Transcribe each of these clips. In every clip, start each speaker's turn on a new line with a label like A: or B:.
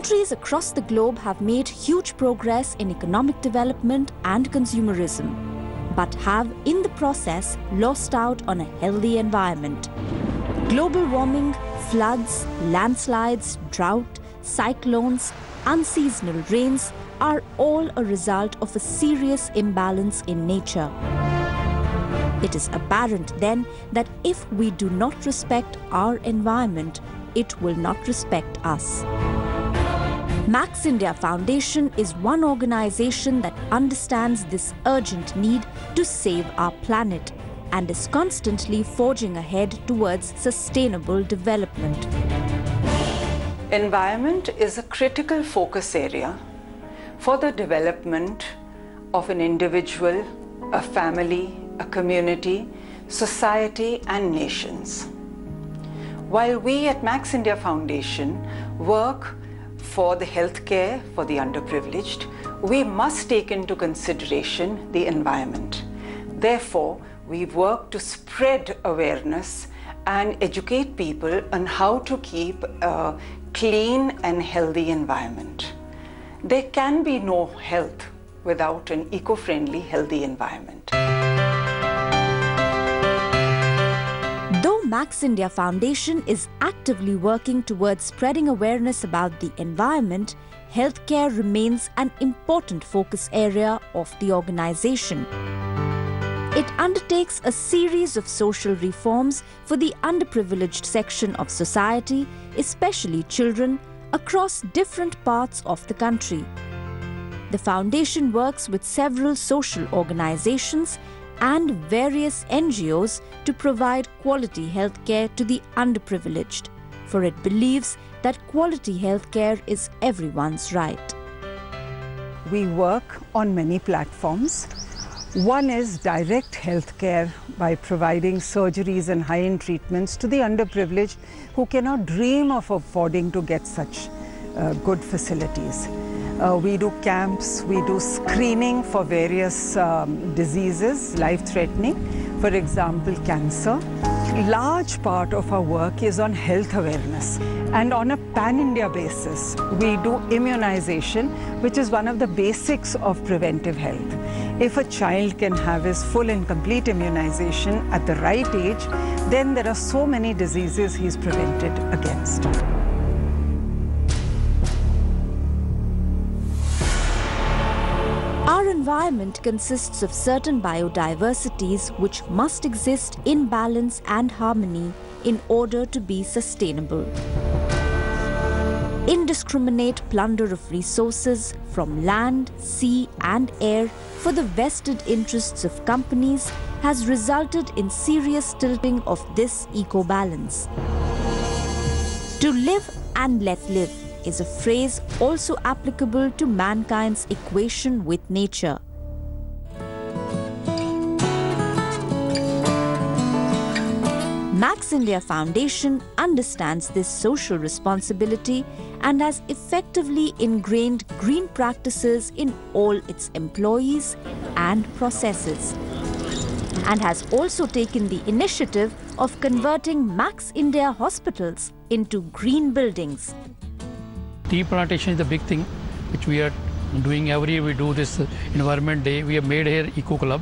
A: Countries across the globe have made huge progress in economic development and consumerism, but have in the process lost out on a healthy environment. Global warming, floods, landslides, drought, cyclones, unseasonal rains are all a result of a serious imbalance in nature. It is apparent then that if we do not respect our environment, it will not respect us. Max India Foundation is one organization that understands this urgent need to save our planet and is constantly forging ahead towards sustainable development.
B: Environment is a critical focus area for the development of an individual, a family, a community, society, and nations. While we at Max India Foundation work for the healthcare for the underprivileged, we must take into consideration the environment. Therefore, we work to spread awareness and educate people on how to keep a clean and healthy environment. There can be no health without an eco-friendly, healthy environment.
A: Though Max India Foundation is actively working towards spreading awareness about the environment, healthcare remains an important focus area of the organization. It undertakes a series of social reforms for the underprivileged section of society, especially children, across different parts of the country. The foundation works with several social organizations and various NGOs to provide quality healthcare to the underprivileged, for it believes that quality healthcare is everyone's right.
C: We work on many platforms. One is direct healthcare by providing surgeries and high-end treatments to the underprivileged who cannot dream of affording to get such good facilities. We do camps, we do screening for various diseases, life-threatening, for example, cancer. A large part of our work is on health awareness. And on a pan-India basis, we do immunization, which is one of the basics of preventive health. If a child can have his full and complete immunization at the right age, then there are so many diseases he's prevented against.
A: Our environment consists of certain biodiversities which must exist in balance and harmony in order to be sustainable. Indiscriminate plunder of resources from land, sea and air for the vested interests of companies has resulted in serious tilting of this eco-balance. To live and let live is a phrase also applicable to mankind's equation with nature. Max India Foundation understands this social responsibility and has effectively ingrained green practices in all its employees and processes, and has also taken the initiative of converting Max India hospitals into green buildings.
D: Tea plantation is the big thing which we are doing every year. We do this Environment Day. We have made here Eco Club.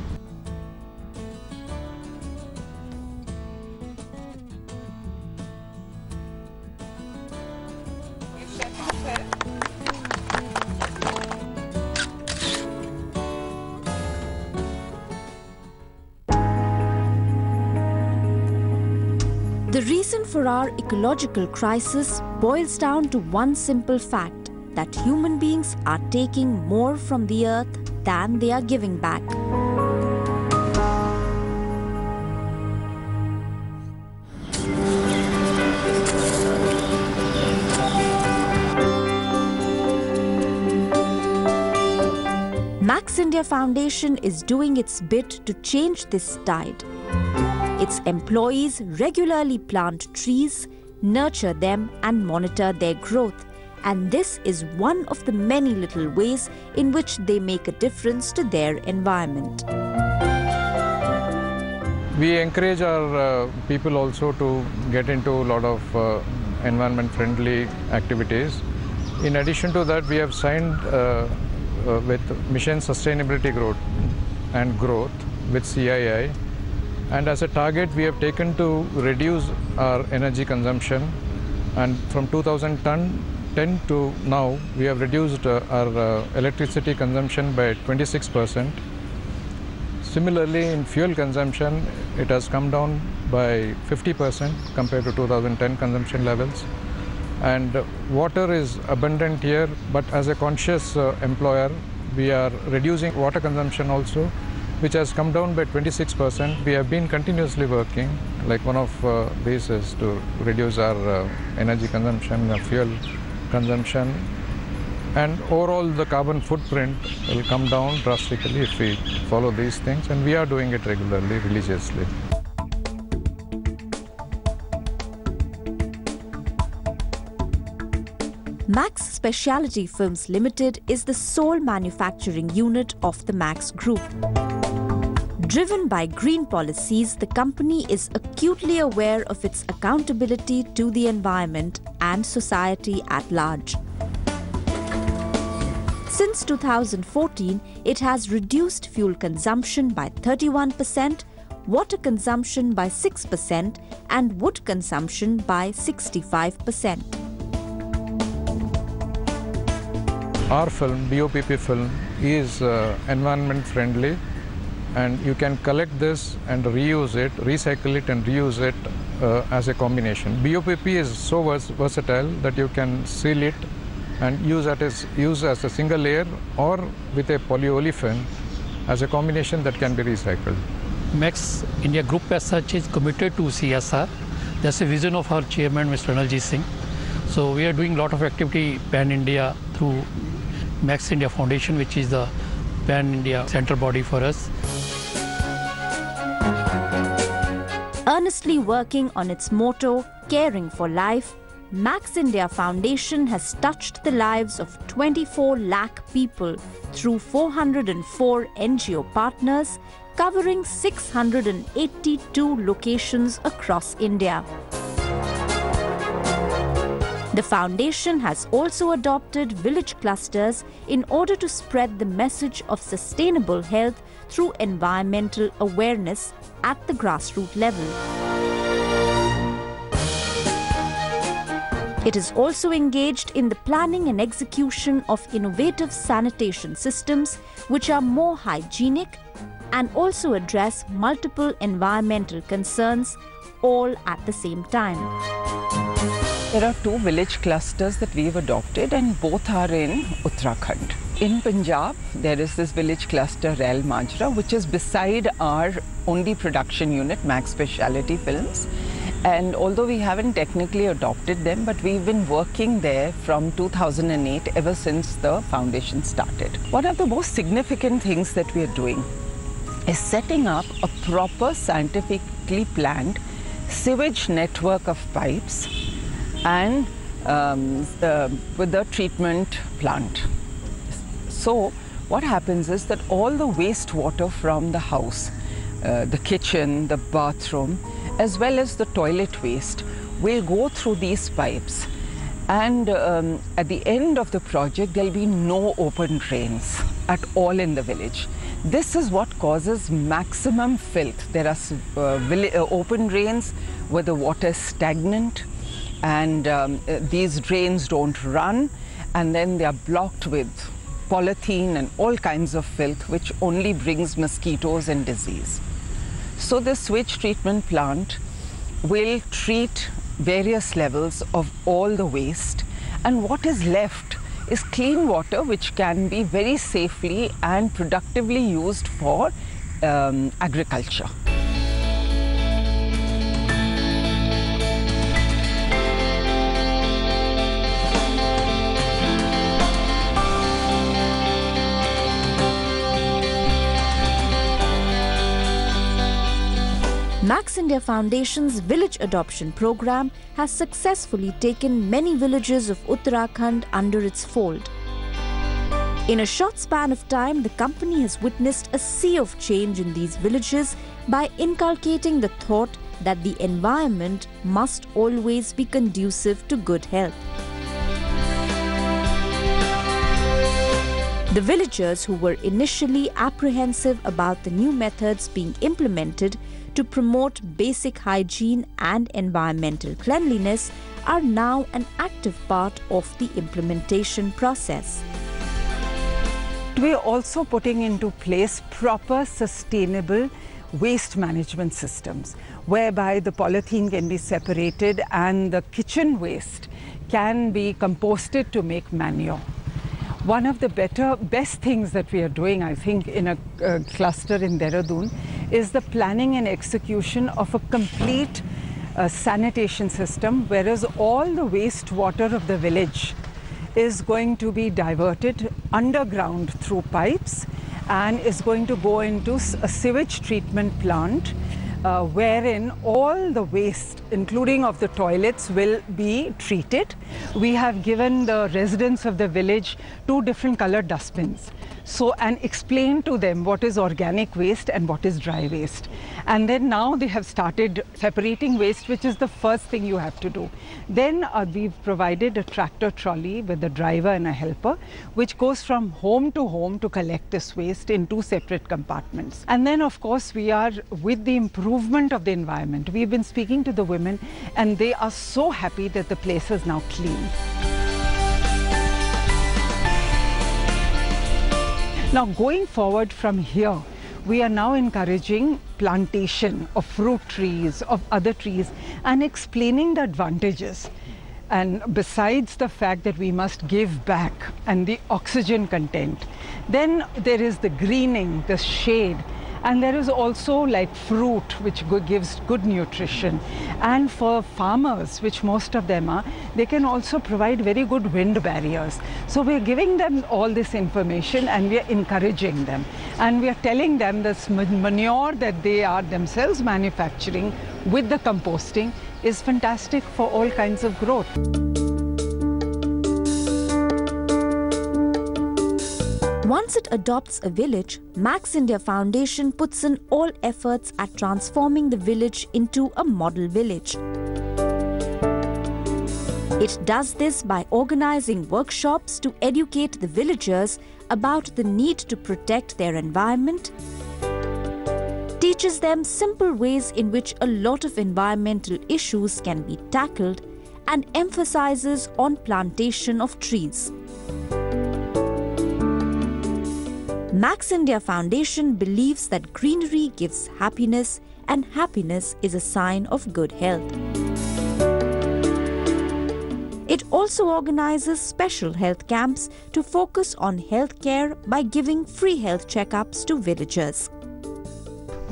A: The reason for our ecological crisis boils down to one simple fact, that human beings are taking more from the earth than they are giving back. Max India Foundation is doing its bit to change this tide. Its employees regularly plant trees, nurture them and monitor their growth. And this is one of the many little ways in which they make a difference to their environment.
E: We encourage our people also to get into a lot of environment-friendly activities. In addition to that, we have signed with Mission Sustainability Growth with CII, and as a target we have taken to reduce our energy consumption, and from 2010 to now we have reduced our electricity consumption by 26%. Similarly, in fuel consumption it has come down by 50% compared to 2010 consumption levels. And water is abundant here, but as a conscious employer, we are reducing water consumption also, which has come down by 26%. We have been continuously working, like one of these is to reduce our energy consumption, fuel consumption, and overall the carbon footprint will come down drastically if we follow these things, and we are doing it regularly, religiously.
A: Max Specialty Films Limited is the sole manufacturing unit of the Max Group. Driven by green policies, the company is acutely aware of its accountability to the environment and society at large. Since 2014, it has reduced fuel consumption by 31%, water consumption by 6%, and wood consumption by 65%.
E: Our film, BOPP film, is environment friendly, and you can collect this and reuse it, recycle it and reuse it as a combination. BOPP is so versatile that you can seal it and use as a single layer or with a polyolefin as a combination that can be recycled.
D: Max India Group as such is committed to CSR. That's a vision of our chairman, Mr. Ranjit Singh. So we are doing a lot of activity pan-India through Max India Foundation, which is the pan-India center body for us.
A: Earnestly working on its motto, Caring for Life, Max India Foundation has touched the lives of 24 lakh people through 404 NGO partners, covering 682 locations across India. The foundation has also adopted village clusters in order to spread the message of sustainable health through environmental awareness at the grassroots level. It is also engaged in the planning and execution of innovative sanitation systems which are more hygienic and also address multiple environmental concerns all at the same time.
B: There are two village clusters that we've adopted, and both are in Uttarakhand. In Punjab, there is this village cluster, Rail Majra, which is beside our only production unit, Max Specialty Films. And although we haven't technically adopted them, but we've been working there from 2008, ever since the foundation started. One of the most significant things that we are doing is setting up a proper scientifically planned sewage network of pipes and with the treatment plant. So what happens is that all the wastewater from the house, the kitchen, the bathroom, as well as the toilet waste will go through these pipes, and at the end of the project there will be no open drains at all in the village. This is what causes maximum filth. There are open drains where the water is stagnant, and these drains don't run, and then they are blocked with polythene and all kinds of filth, which only brings mosquitoes and disease. So the sewage treatment plant will treat various levels of all the waste, and what is left is clean water which can be very safely and productively used for agriculture.
A: Max India Foundation's village adoption program has successfully taken many villages of Uttarakhand under its fold. In a short span of time, the company has witnessed a sea of change in these villages by inculcating the thought that the environment must always be conducive to good health. The villagers who were initially apprehensive about the new methods being implemented to promote basic hygiene and environmental cleanliness are now an active part of the implementation process.
C: We are also putting into place proper sustainable waste management systems, whereby the polythene can be separated and the kitchen waste can be composted to make manure. One of the best things that we are doing, I think, in a cluster in Dehradun is the planning and execution of a complete sanitation system, whereas all the wastewater of the village is going to be diverted underground through pipes and is going to go into a sewage treatment plant wherein all the waste, including of the toilets, will be treated. We have given the residents of the village 2 different colored dustbins. And explain to them what is organic waste and what is dry waste. And then now they have started separating waste, which is the first thing you have to do. Then we've provided a tractor trolley with a driver and a helper, which goes from home to collect this waste in 2 separate compartments. And then, of course, we are with the improvement of the environment. We've been speaking to the women and they are so happy that the place is now clean. Now, going forward from here, we are now encouraging plantation of fruit trees, of other trees, and explaining the advantages. And besides the fact that we must give back and the oxygen content, then there is the greening, the shade, and there is also like fruit, which gives good nutrition. And for farmers, which most of them are, they can also provide very good wind barriers. So we're giving them all this information and we're encouraging them. And we're telling them this manure that they are themselves manufacturing with the composting is fantastic for all kinds of growth.
A: Once it adopts a village, Max India Foundation puts in all efforts at transforming the village into a model village. It does this by organizing workshops to educate the villagers about the need to protect their environment, teaches them simple ways in which a lot of environmental issues can be tackled, and emphasizes on plantation of trees. Max India Foundation believes that greenery gives happiness and happiness is a sign of good health. It also organizes special health camps to focus on healthcare by giving free health checkups to villagers.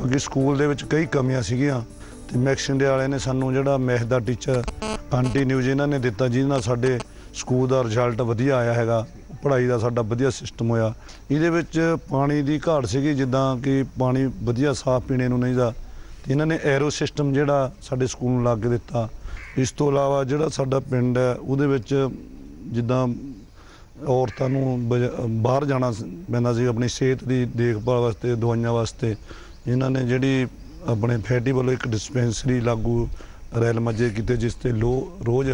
F: ਅੱਗੇ school ਦੇ ਵਿੱਚ ਕਈ ਕਮੀਆਂ ਸੀਗੀਆਂ ਤੇ Max India ਵਾਲਿਆਂ ਨੇ ਸਾਨੂੰ ਜਿਹੜਾ ਮੈਥ ਦਾ ਟੀਚਰ ਕੰਟੀਨਿਊ ਇਹਨਾਂ ਨੇ ਦਿੱਤਾ, ਜਿਹਦੇ ਨਾਲ ਸਾਡੇ ਸਕੂਲ ਦਾ ਰਿਜ਼ਲਟ ਵਧੀਆ ਆਇਆ ਹੈਗਾ, ਪੜ੍ਹਾਈ ਦਾ ਸਾਡਾ ਵਧੀਆ ਸਿਸਟਮ ਹੋਇਆ। ਇਹਦੇ ਵਿੱਚ ਪਾਣੀ ਦੀ ਘਾਟ ਸੀਗੀ, ਜਿੱਦਾਂ ਕਿ ਪਾਣੀ ਵਧੀਆ ਸਾਫ਼ ਪੀਣੇ ਨੂੰ ਨਹੀਂ ਦਾ, ਤੇ ਇਹਨਾਂ ਨੇ ਐਰੋ ਸਿਸਟਮ ਜਿਹੜਾ ਸਾਡੇ ਸਕੂਲ ਨੂੰ ਲਾ ਕੇ ਦਿੱਤਾ। ਇਸ ਤੋਂ ਇਲਾਵਾ ਜਿਹੜਾ ਸਾਡਾ ਪਿੰਡ ਹੈ ਉਹਦੇ ਵਿੱਚ ਜਿੱਦਾਂ ਔਰਤਾਂ ਨੂੰ ਬਾਹਰ ਜਾਣਾ ਪੈਂਦਾ ਸੀ ਆਪਣੀ ਸਿਹਤ ਦੀ ਦੇਖਭਾਲ ਵਾਸਤੇ, ਦਵਾਈਆਂ ਵਾਸਤੇ, ਇਹਨਾਂ ਨੇ ਜਿਹੜੀ ਆਪਣੇ ਫੈਟੀ ਵੱਲੋਂ ਇੱਕ ਡਿਸਪੈਂਸਰੀ ਲਾਗੂ ਰੈਲ ਮੱਜੇ ਕੀਤੇ, ਜਿਸ ਤੇ ਰੋਜ਼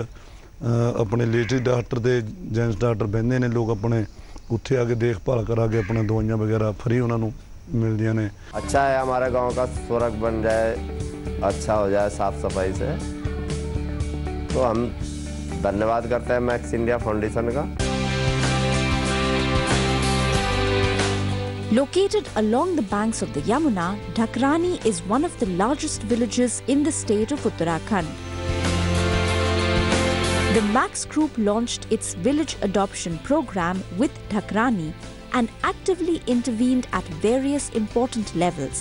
F: अपने लेडीज डॉक्टर ते जेंट्स डॉक्टर बहते ने, लोग अपने उत्थे आके देखभाल करा के अपने दवाइयां वगैरह फ्री उन्होंने मिलदियां ने।
G: अच्छा है हमारे गांव का सड़क बन जाए, अच्छा हो जाए साफ सफाई से, तो हम धन्यवाद करते हैं मैक्स इंडिया फाउंडेशन का।
A: Located along the banks of the Yamuna, Dhakrani is one of the largest villages in the state of Uttarakhand. The Max Group launched its village adoption program with Dhakrani and actively intervened at various important levels,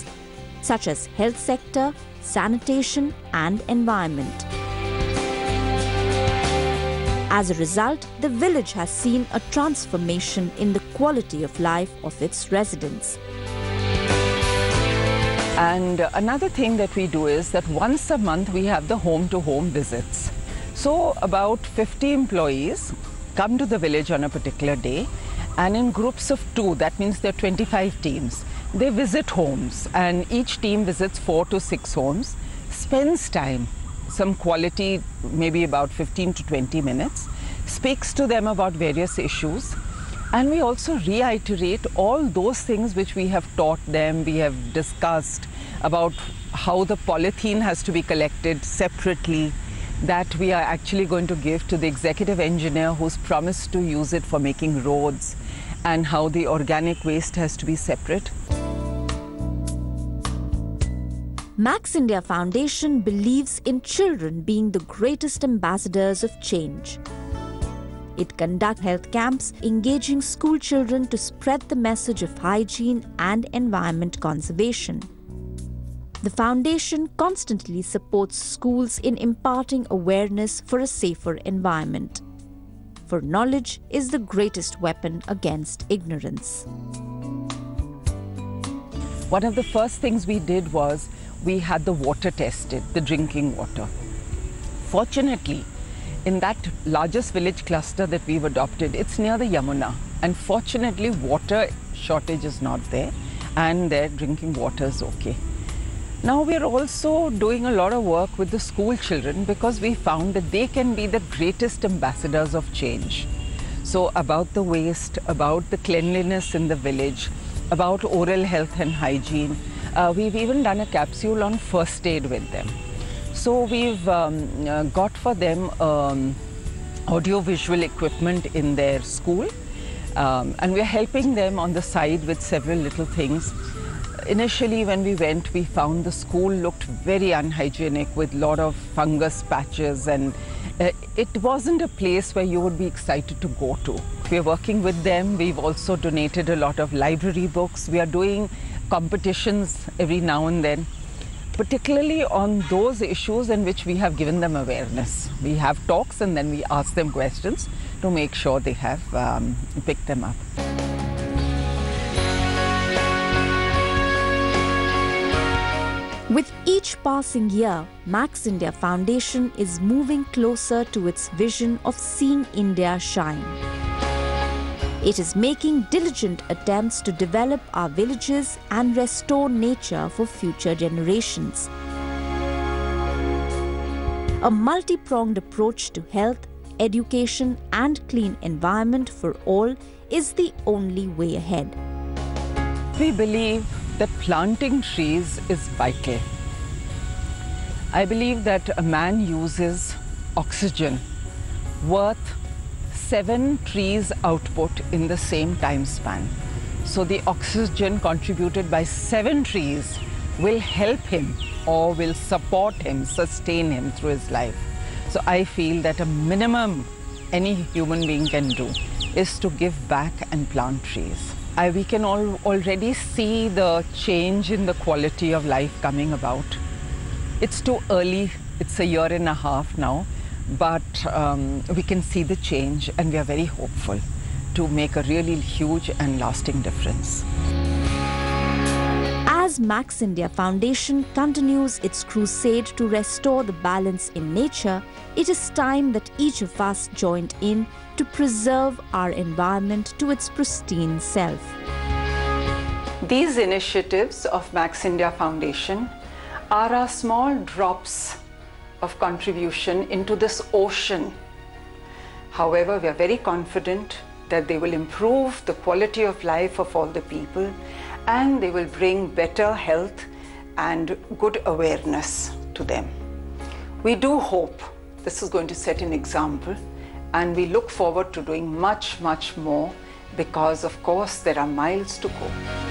A: such as health sector, sanitation and environment. As a result, the village has seen a transformation in the quality of life of its residents.
C: And another thing that we do is that once a month we have the home-to-home visits. So about 50 employees come to the village on a particular day, and in groups of 2, that means there are 25 teams. They visit homes, and each team visits 4 to 6 homes, spends time, some quality, maybe about 15 to 20 minutes, speaks to them about various issues,
H: And we also reiterate all those things which we have taught them, we have discussed about how the polythene has to be collected separately, that we are actually going to give to the executive engineer who's promised to use it for making roads, and how the organic waste has to be separate.
A: Max India Foundation believes in children being the greatest ambassadors of change. It conducts health camps engaging school children to spread the message of hygiene and environment conservation. The foundation constantly supports schools in imparting awareness for a safer environment. For knowledge is the greatest weapon against ignorance.
H: One of the first things we did was we had the water tested, the drinking water. Fortunately, in that largest village cluster that we've adopted, it's near the Yamuna. And fortunately, water shortage is not there, and their drinking water is okay. Now we're also doing a lot of work with the school children, because we found that they can be the greatest ambassadors of change. So about the waste, about the cleanliness in the village, about oral health and hygiene. We've even done a capsule on first aid with them. So we've got for them audio-visual equipment in their school, and we're helping them on the side with several little things. Initially, when we went, we found the school looked very unhygienic with a lot of fungus patches, and it wasn't a place where you would be excited to go to. We're working with them. We've also donated a lot of library books. We are doing competitions every now and then, particularly on those issues in which we have given them awareness. We have talks and then we ask them questions to make sure they have picked them up.
A: With each passing year, Max India Foundation is moving closer to its vision of seeing India shine. It is making diligent attempts to develop our villages and restore nature for future generations. A multi-pronged approach to health, education and clean environment for all is the only way ahead.
H: We believe that planting trees is vital. I believe that a man uses oxygen worth 7 trees output in the same time span. So the oxygen contributed by 7 trees will help him or will support him, sustain him through his life. So I feel that a minimum any human being can do is to give back and plant trees. We can already see the change in the quality of life coming about. It's too early, it's a year and a half now, but we can see the change and we are very hopeful to make a really huge and lasting difference.
A: As Max India Foundation continues its crusade to restore the balance in nature, it is time that each of us joined in to preserve our environment to its pristine self.
B: These initiatives of Max India Foundation are our small drops of contribution into this ocean. However, we are very confident that they will improve the quality of life of all the people, and they will bring better health and good awareness to them. We do hope this is going to set an example, and we look forward to doing much, much more, because of course there are miles to go.